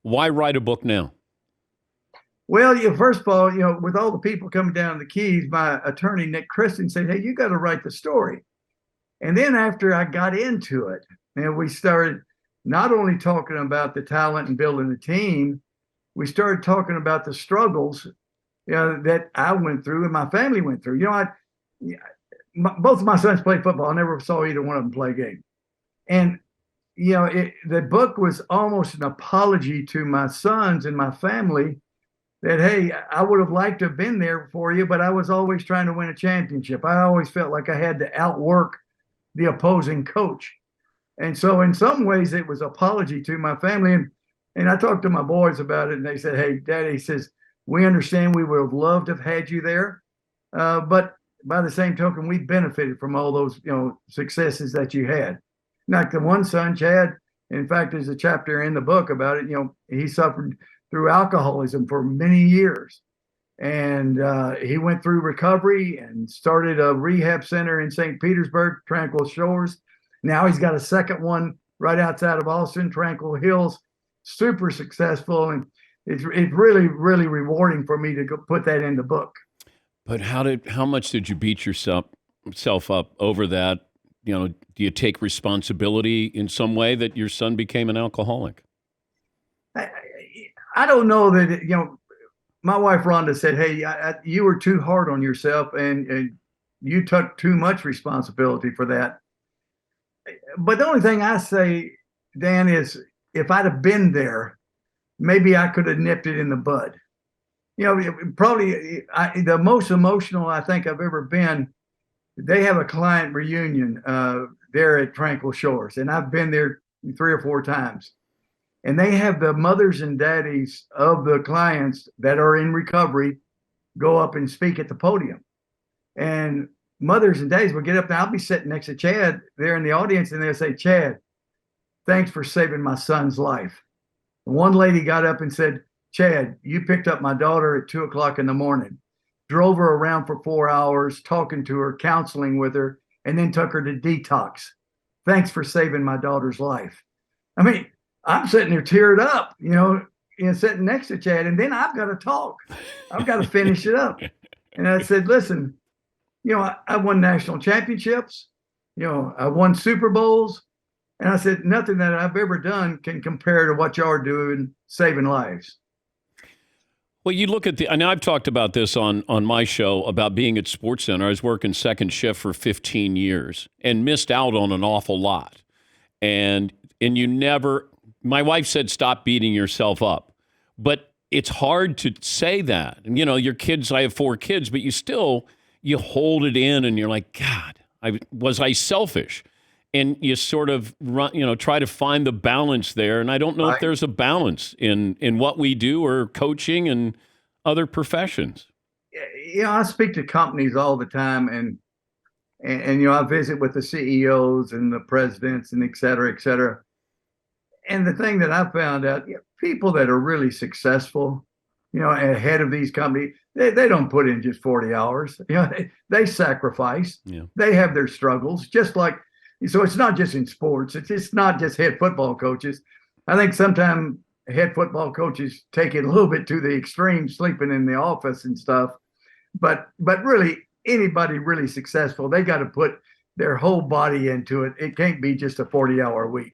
Why write a book now? Well, first of all, with all the people coming down the keys, my attorney, Nick Kristen, said, hey, you got to write the story. And then after I got into it, and we started not only talking about the talent and building the team, we started talking about the struggles, that I went through and my family went through. Both of my sons played football. I never saw either one of them play a game. And, the book was almost an apology to my sons and my family that, hey, I would have liked to have been there for you, but I was always trying to win a championship. I always felt like I had to outwork the opposing coach. And so in some ways it was apology to my family. And I talked to my boys about it, and they said, hey, Daddy, says, we understand we would have loved to have had you there. But by the same token, we benefited from all those, successes that you had. Like the one son, Chad, in fact, there's a chapter in the book about it. He suffered through alcoholism for many years. And he went through recovery and started a rehab center in St. Petersburg, Tranquil Shores. Now he's got a second one right outside of Austin, Tranquil Hills, super successful. And it's really, really rewarding for me to put that in the book. But how much did you beat yourself up over that? Do you take responsibility in some way that your son became an alcoholic? I don't know that, my wife Rhonda said, hey, you were too hard on yourself and you took too much responsibility for that. But the only thing I say, Dan, is if I'd have been there, maybe I could have nipped it in the bud. Probably the most emotional I think I've ever been. They have a client reunion there at Tranquil Shores, and I've been there 3 or 4 times. And they have the mothers and daddies of the clients that are in recovery go up and speak at the podium. And mothers and daddies will get up, and I'll be sitting next to Chad there in the audience, and they'll say, Chad, thanks for saving my son's life. And one lady got up and said, Chad, you picked up my daughter at 2:00 in the morning, drove her around for 4 hours, talking to her, counseling with her, and then took her to detox. Thanks for saving my daughter's life. I mean, I'm sitting there teared up, sitting next to Chad, and then I've got to talk. I've got to finish it up. And I said, listen, I won national championships, I won Super Bowls. And I said, nothing that I've ever done can compare to what y'all are doing, saving lives. Well, you look at I know I've talked about this on my show about being at SportsCenter. I was working second shift for 15 years and missed out on an awful lot. And you never, my wife said, stop beating yourself up. But it's hard to say that. And, your kids, I have 4 kids, but you hold it in and you're like, God, was I selfish? And you sort of try to find the balance there. And I don't know if there's a balance in what we do or coaching and other professions. I speak to companies all the time, and I visit with the CEOs and the presidents and et cetera, et cetera. And the thing that I found out, people that are really successful, ahead of these companies, they don't put in just 40 hours. They sacrifice. Yeah. They have their struggles, just like. So it's not just in sports. It's not just head football coaches. I think sometimes head football coaches take it a little bit to the extreme, sleeping in the office and stuff. But really, anybody really successful, they got to put their whole body into it. It can't be just a 40-hour week.